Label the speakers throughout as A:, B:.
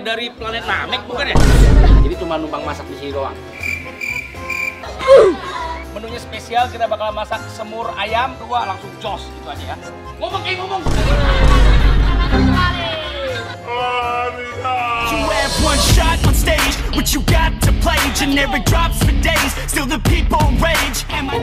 A: dari planet Namek bukan ya? Jadi cuma numpang masak di sini doang. Menunya spesial, kita bakal masak semur ayam 2 langsung jos gitu aja ya. Ngomong kayak ngomong.
B: You have one shot on stage, what you got to play? Generic drops for days, still the people rage. Am I...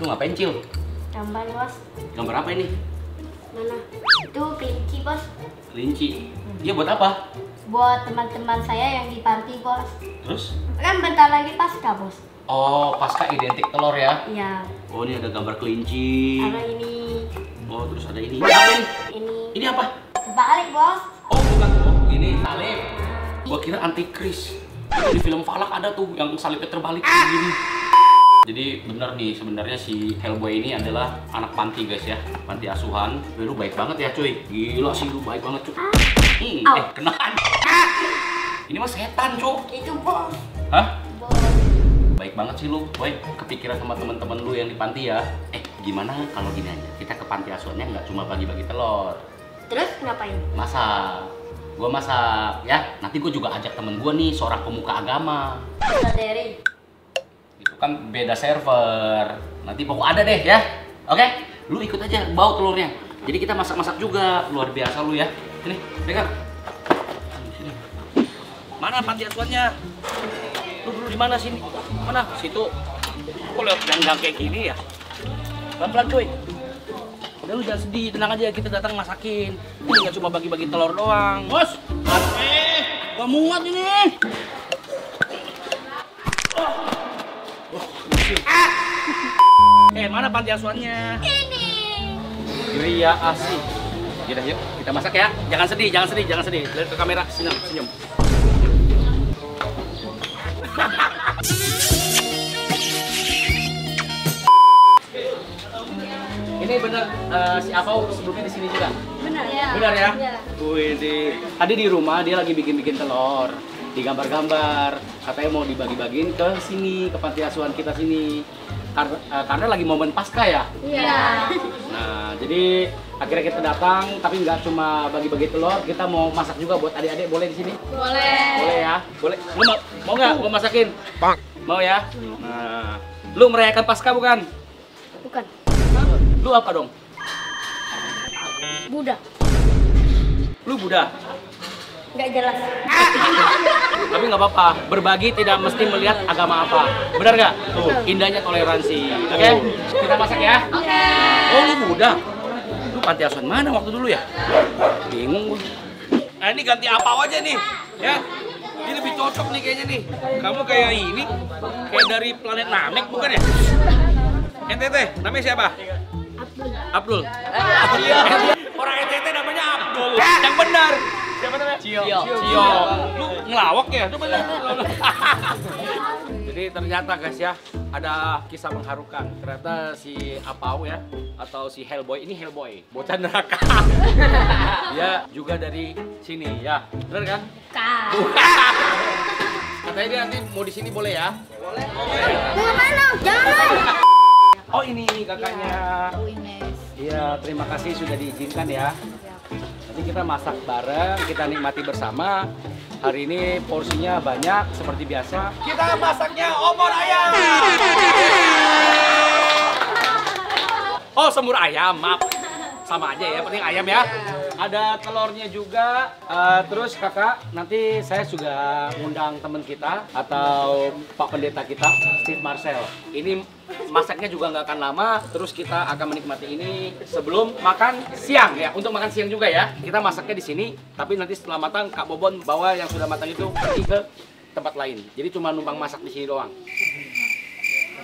A: Lu ngapain, Cil?
C: Gambar, Bos.
A: Gambar apa ini?
C: Mana? Itu kelinci, Bos.
A: Kelinci. Iya buat apa?
C: Buat teman-teman saya yang di panti, Bos.
A: Terus?
C: Kan bentar lagi pasca, Bos.
A: Oh, pasca identik telur ya?
C: Iya.
A: Oh, ini ada gambar kelinci.
C: Ada ini.
A: Oh, terus ada ini. Apa ini?
C: Ini.
A: Ini apa?
C: Balik, Bos.
A: Oh, bukan. Oh, ini salib. Gua kira antikris. Itu di film Falak ada tuh yang salibnya terbalik begini. Jadi bener nih, sebenarnya si Hellboy ini adalah anak panti guys ya, panti asuhan. Lu baik banget ya cuy, gila sih lu baik banget cuy. Kenaan. Ini mah setan cuy.
C: Itu, Bos.
A: Hah?
C: Bos.
A: Baik banget sih lu, boy. Kepikiran sama teman-teman lu yang di panti ya. Gimana kalau gini aja, kita ke panti asuhannya nggak cuma bagi-bagi telur.
C: Terus ngapain?
A: Masak. Gua masak ya. Nanti gua juga ajak temen gua nih, seorang pemuka agama.
C: Saudari.
A: Itu kan beda server. Nanti pokok ada deh ya. Oke? Lu ikut aja bawa telurnya. Jadi kita masak-masak juga. Luar biasa lu ya. Sini, pegang. Sini. Mana panti asuhannya? Lu dulu di mana sini? Mana? Situ. Kok lihat gang kayak gini ya? Pelan-pelan cuy. Udah lu jangan sedih, tenang aja, kita datang masakin. Ini nggak cuma bagi-bagi telur doang. Bos! Gak muat ini! Mana panti asuhannya? Ini. Iya asik. Yaudah yuk, kita masak ya. Jangan sedih, jangan sedih, jangan sedih. Lihat ke kamera, senyum, senyum. Ini bener si Apau sebelumnya di sini juga?
C: Benar ya?
A: Benar ya?
C: Iya.
A: Wih, tadi di rumah dia lagi bikin-bikin telur, digambar-gambar, katanya mau dibagi-bagiin ke sini, ke panti asuhan kita sini. Karena lagi momen pasca ya?
C: Iya.
A: Nah, jadi akhirnya kita datang, tapi nggak cuma bagi-bagi telur, kita mau masak juga buat adik-adik, boleh di sini?
C: Boleh.
A: Boleh ya? Boleh. Lu mau nggak? Gua masakin? Mau ya? Nah, lu merayakan pasca bukan?
C: Bukan.
A: Lu apa dong?
C: Buddha.
A: Lu Buddha?
C: Nggak jelas.
A: Tapi nggak apa-apa, berbagi tidak mesti melihat agama apa. Benar nggak? Tuh, indahnya toleransi. Oke? Kita masak ya?
C: Oke.
A: Oh, lu Buddha? Lu panti asuhan mana waktu dulu ya? Bingung gue. Nah, ini ganti apa aja nih? Ya? Ini lebih cocok nih kayaknya nih. Kamu kayak ini, kayak dari planet Namek bukan ya? NTT, namanya siapa? Abdul. Iya. Orang NTT namanya Abdul. Yang benar. Siapa namanya? Cio. Lu ngelawak ya? Coba lihat. Jadi ternyata guys ya, ada kisah mengharukan. Ternyata si Apau ya, atau si Hellboy, ini Hellboy, bocah neraka. Dia juga dari sini ya. Benar kan? Bukan. Katanya dia nanti mau di sini boleh ya? Boleh.
C: Mana? Jangan.
A: Oh ini kakaknya. Iya, terima kasih sudah diizinkan ya. Nanti kita masak bareng, kita nikmati bersama. Hari ini porsinya banyak seperti biasa. Kita masaknya opor ayam. Oh, semur ayam, maaf. Sama aja ya, penting ayam ya. Ada telurnya juga. Terus kakak, nanti saya juga ngundang teman kita atau Pak Pendeta kita, Steve Marcel. Ini masaknya juga nggak akan lama. Terus kita akan menikmati ini sebelum makan siang ya. Untuk makan siang juga ya. Kita masaknya di sini. Tapi nanti setelah matang, Kak Bobon bawa yang sudah matang itu pergi ke tempat lain. Jadi cuma numpang masak di sini doang.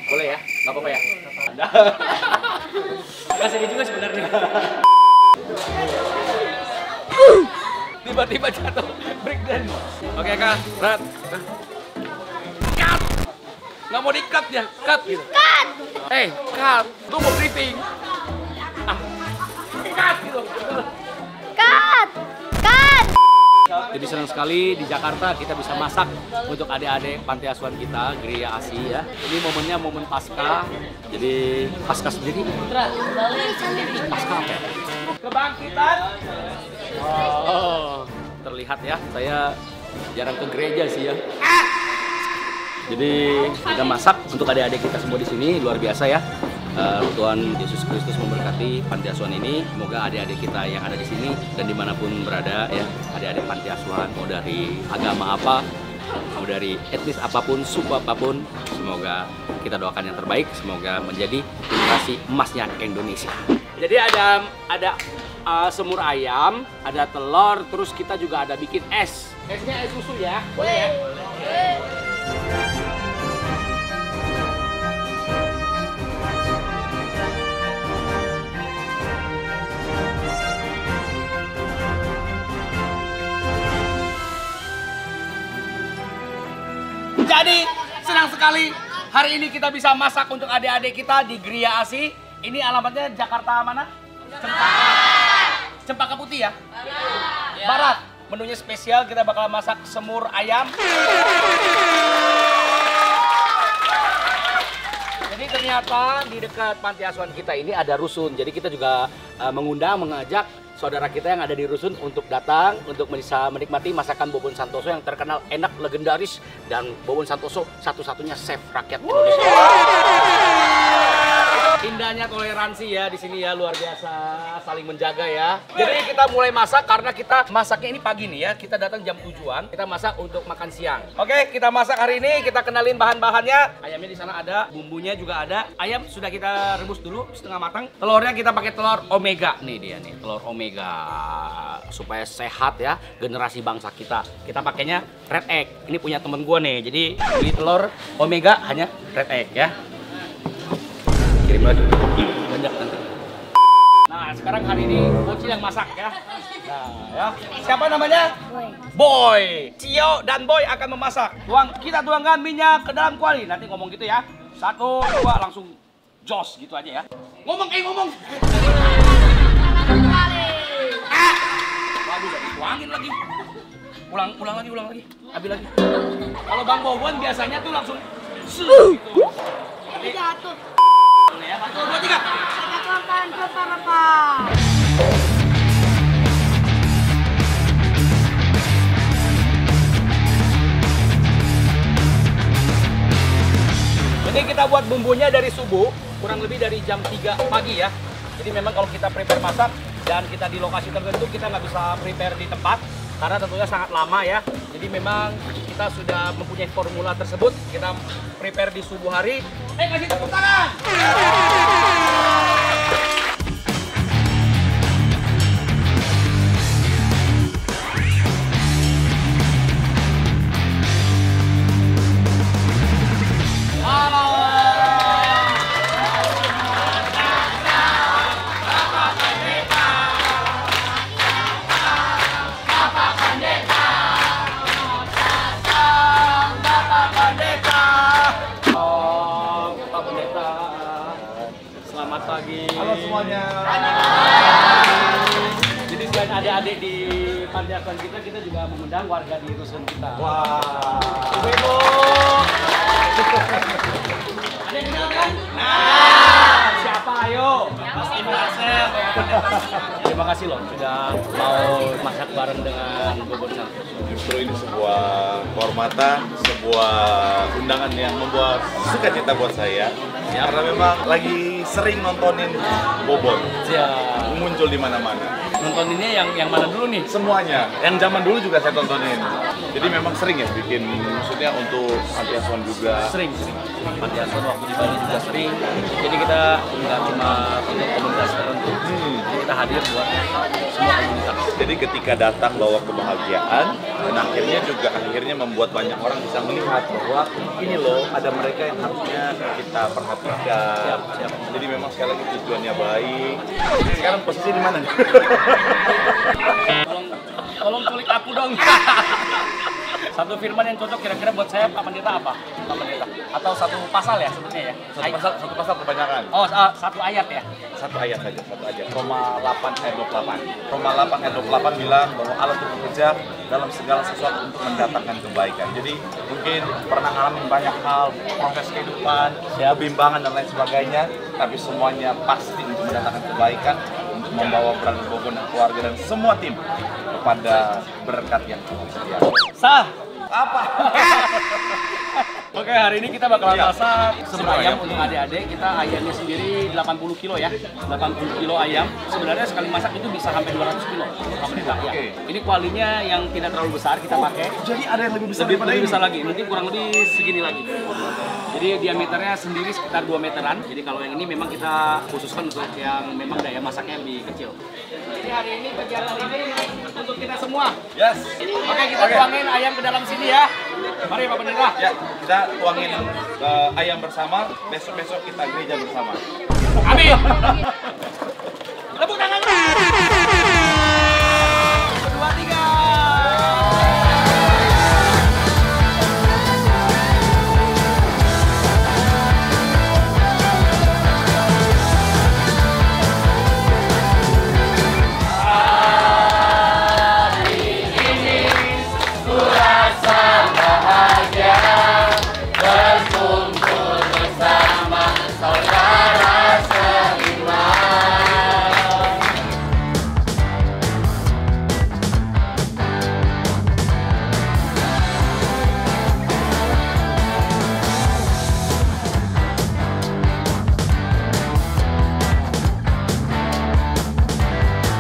A: Boleh ya? Nggak apa-apa ya? Nggak sedih juga sebenarnya. Tiba-tiba jatuh breakdance. Oke Kak, Rat. Cut! Nggak mau di-cut ya? Cut gitu.
C: Cut!
A: Cut! Lu mau briefing. Cut gitu.
C: Cut! Cut!
A: Jadi senang sekali di Jakarta kita bisa masak untuk adik-adik panti asuhan kita, Gria ASI ya. Ini momennya momen Pasca. Jadi Pasca sendiri. Pasca apa ya? Kebangkitan. Oh, terlihat ya. Saya jarang ke gereja sih ya. Jadi kita masak untuk adik-adik kita semua di sini, luar biasa ya. Tuhan Yesus Kristus memberkati panti asuhan ini. Semoga adik-adik kita yang ada di sini dan dimanapun berada ya, adik-adik panti asuhan mau dari agama apa, mau dari etnis apapun, suku apapun, semoga kita doakan yang terbaik. Semoga menjadi generasi emasnya Indonesia. Jadi ada semur ayam, ada telur, terus kita juga ada bikin es. Esnya es susu ya, boleh ya? Jadi senang sekali hari ini kita bisa masak untuk adik-adik kita di Gria ASI. Ini alamatnya Jakarta mana? Cempaka Putih ya? Barat. Menunya spesial, kita bakal masak semur ayam. Jadi ternyata di dekat panti asuhan kita ini ada rusun. Jadi kita juga mengajak saudara kita yang ada di rusun untuk datang untuk bisa menikmati masakan Bobon Santoso yang terkenal enak, legendaris, dan Bobon Santoso satu-satunya chef rakyat Indonesia. Indahnya toleransi ya di sini ya, luar biasa, saling menjaga ya. Jadi kita mulai masak karena kita masaknya ini pagi nih ya. Kita datang jam 7-an, kita masak untuk makan siang. Oke, kita masak hari ini, kita kenalin bahan-bahannya. Ayamnya di sana ada, bumbunya juga ada. Ayam sudah kita rebus dulu setengah matang. Telurnya kita pakai telur Omega. Nih dia nih, telur Omega. Supaya sehat ya generasi bangsa kita. Kita pakainya red egg. Ini punya temen gua nih. Jadi beli telur Omega hanya red egg ya. Kirim lagi, banyak nanti. Nah sekarang hari ini Bocil yang masak ya. Nah ya, siapa namanya? Boy. Cio dan Boy akan memasak. Kita tuangkan minyak ke dalam kuali. Nanti ngomong gitu ya. 1, 2 langsung jos gitu aja ya. Ngomong. Waduh, udah dituangin lagi. Ulang lagi. Ambil lagi. Kalau Bang Bobon biasanya tuh langsung gitu. Jadi jatuh. Ya, 1, 2, 3. Jadi kita buat bumbunya dari subuh, kurang lebih dari jam 3 pagi ya. Jadi memang kalau kita prepare masak dan kita di lokasi tertentu, kita nggak bisa prepare di tempat karena tentunya sangat lama ya. Jadi memang kita sudah mempunyai formula tersebut, kita prepare di subuh hari. Kasih tepuk tangan! Selamat pagi.
D: Halo semuanya.
A: Jadi selain adik-adik di panti asuhan kita juga mengundang warga di rusun kita.
D: Wah.
A: Ibu. Ada yang kenal kan? Nah, siapa ayo? Mas Ibu Asep. Terima kasih loh sudah mau masak bareng dengan Bobon Santoso.
D: Justru ini sebuah kehormatan, sebuah undangan yang membuat sukacita buat saya. Ya, karena memang lagi sering nontonin Bobon.
A: Siap.
D: Muncul di mana-mana.
A: Nontoninnya yang mana dulu nih?
D: Semuanya. Yang zaman dulu juga saya tontonin. Jadi memang sering ya bikin, maksudnya untuk panti asuhan juga.
A: Sering. Panti asuhan waktu di Bali juga sering. Jadi kita nggak cuma untuk komunitas tertentu, jadi kita hadir buat semua komunitas.
D: Jadi ketika datang bawa kebahagiaan, dan akhirnya membuat banyak orang bisa melihat bahwa ini loh ada mereka yang harusnya kita perhatikan.
A: Siap.
D: Jadi memang sekali lagi tujuannya baik. Sekarang posisi di mana?
A: Tolong culik aku dong. Satu firman yang cocok kira-kira buat saya Pak Pendeta apa? Pak Pendeta. Atau satu pasal ya sebetulnya ya?
D: Satu pasal kebanyakan.
A: Oh, satu ayat ya?
D: Satu ayat saja, satu ayat. Roma 8 ayat 28. Roma 8 ayat 28 bilang bahwa Allah itu bekerja dalam segala sesuatu untuk mendatangkan kebaikan. Jadi mungkin pernah ngalamin banyak hal, proses kehidupan, kebimbangan dan lain sebagainya, tapi semuanya pasti untuk mendatangkan kebaikan, untuk membawa Brother Bobo dan keluarga dan semua tim kepada berkat yang setia.
A: Sah!
D: Apa?
A: Oke, hari ini kita bakalan
D: Iya.
A: masak semur
D: Semur
A: ayam
D: ayam.
A: untuk adik-adik. Kita ayamnya sendiri 80 kilo ya. 80 kilo ayam. Sebenarnya sekali masak itu bisa sampai 200 kilo. Pak Pendeta, ya.
D: Oke.
A: Ini kualinya yang tidak terlalu besar kita pakai.
D: Jadi ada yang lebih besar
A: Lebih,
D: daripada
A: lebih
D: ini?
A: besar lagi, nanti kurang lebih segini lagi. Jadi diameternya sendiri sekitar 2 meteran. Jadi kalau yang ini memang kita khususkan untuk yang memang daya masaknya lebih kecil. Jadi hari ini kegiatan ini untuk kita semua.
D: Yes.
A: Oke, kita tuangin ayam ke dalam sini ya. Mari Pak Pendeta.
D: Ya, kita tuangin ayam bersama, besok-besok kita gereja bersama.
A: Amin. Tepuk tangan. 2, 3.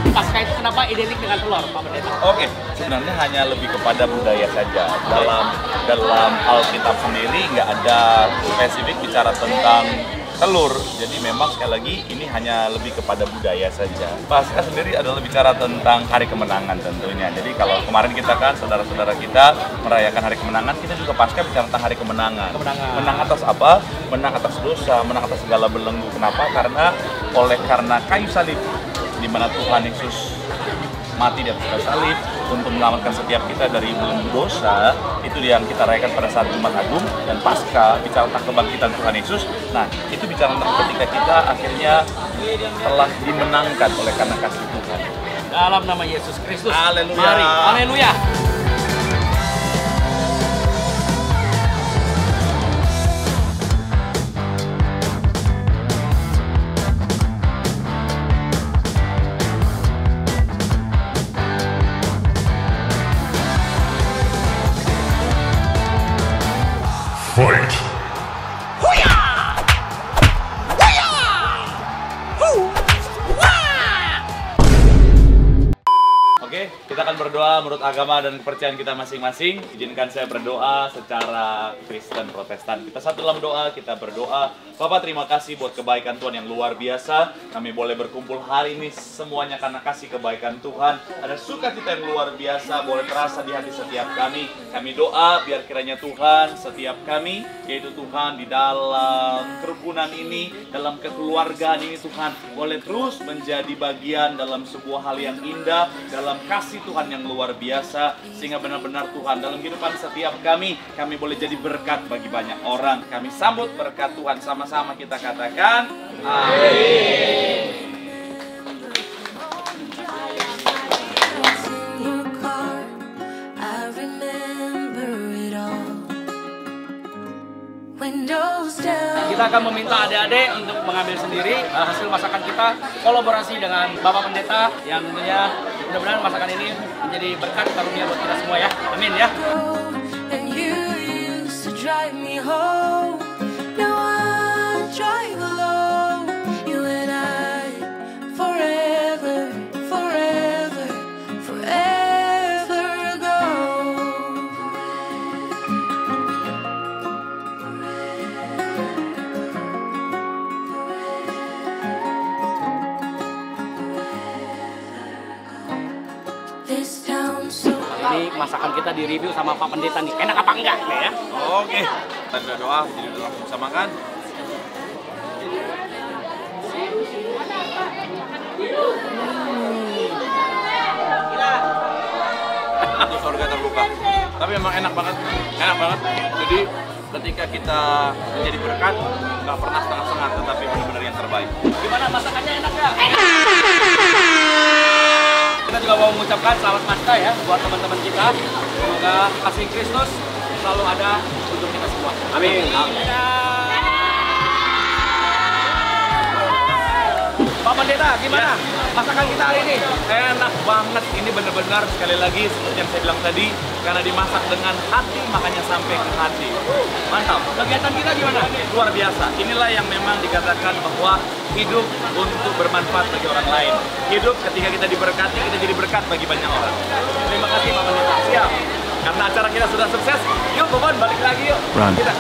A: Pasca itu kenapa identik dengan telur, Pak Pendeta?
D: Oke, sebenarnya hanya lebih kepada budaya saja. Dalam Alkitab sendiri nggak ada spesifik bicara tentang telur. Jadi memang sekali lagi ini hanya lebih kepada budaya saja. Pasca sendiri adalah bicara tentang hari kemenangan tentunya. Jadi kalau kemarin kita kan saudara-saudara kita merayakan hari kemenangan, kita juga pasca bicara tentang hari kemenangan. Menang atas apa? Menang atas dosa, menang atas segala belenggu. Kenapa? Karena kayu salib, di mana Tuhan Yesus mati di atas kayu salib untuk menyelamatkan setiap kita dari belenggu dosa. Itu yang kita rayakan pada saat Jumat Agung. Dan pasca bicara tentang kebangkitan Tuhan Yesus. Nah, itu bicara tentang ketika kita akhirnya telah dimenangkan oleh karena kasih Tuhan.
A: Dalam nama Yesus Kristus.
D: Haleluya.
A: Mari, haleluya.
E: Fight!
D: Oke, kita akan berdoa menurut agama dan kepercayaan kita masing-masing. Izinkan saya berdoa secara Kristen Protestan. Kita satu dalam doa, kita berdoa. Bapak, terima kasih buat kebaikan Tuhan yang luar biasa. Kami boleh berkumpul hari ini semuanya karena kasih kebaikan Tuhan. Ada sukacita yang luar biasa boleh terasa di hati setiap kami. Kami doa biar kiranya Tuhan setiap kami, yaitu Tuhan di dalam kerukunan ini, dalam kekeluargaan ini Tuhan, boleh terus menjadi bagian dalam sebuah hal yang indah, dalam kasih Tuhan yang luar biasa, sehingga benar-benar Tuhan dalam kehidupan setiap kami boleh jadi berkat bagi banyak orang. Kami sambut berkat Tuhan, sama-sama kita katakan amin.
F: Your car, I remember it all. Windows down.
A: Kita akan meminta adik-adik untuk mengambil sendiri hasil masakan kita, kolaborasi dengan Bapak Pendeta yang tentunya mudah-mudahan masakan ini menjadi berkat karunia buat kita semua ya. Amin ya.
F: And you used to drive me home. Now I drive alone. You and I, forever, forever, forever ago. This town so
A: Ini masakan kita di-review sama Pak Pendeta nih. Enak apa enggak nih ya?
D: Oke, kita berdoa, jadi langsung bisa makan. Untuk surga terbuka. Tapi memang enak banget. Jadi ketika kita menjadi berkat, nggak pernah setengah-setengah, tetapi benar-benar yang terbaik.
A: Gimana masakannya, enak nggak? Kita juga mau mengucapkan selamat Paskah ya buat teman-teman kita. Semoga kasih Kristus selalu ada untuk kita semua. Amin. Pak Pendeta, gimana masakan kita hari ini?
D: Enak banget, ini benar-benar sekali lagi seperti yang saya bilang tadi, karena dimasak dengan hati, makanya sampai ke hati. Mantap.
A: Kegiatan kita gimana?
D: Luar biasa. Inilah yang memang dikatakan bahwa hidup untuk bermanfaat bagi orang lain. Hidup ketika kita diberkati, kita jadi berkat bagi banyak orang.
A: Terima kasih Pak Pendeta.
D: Siap. Karena acara kita sudah sukses, yuk Bobon balik lagi yuk.
B: Run.
D: Kita.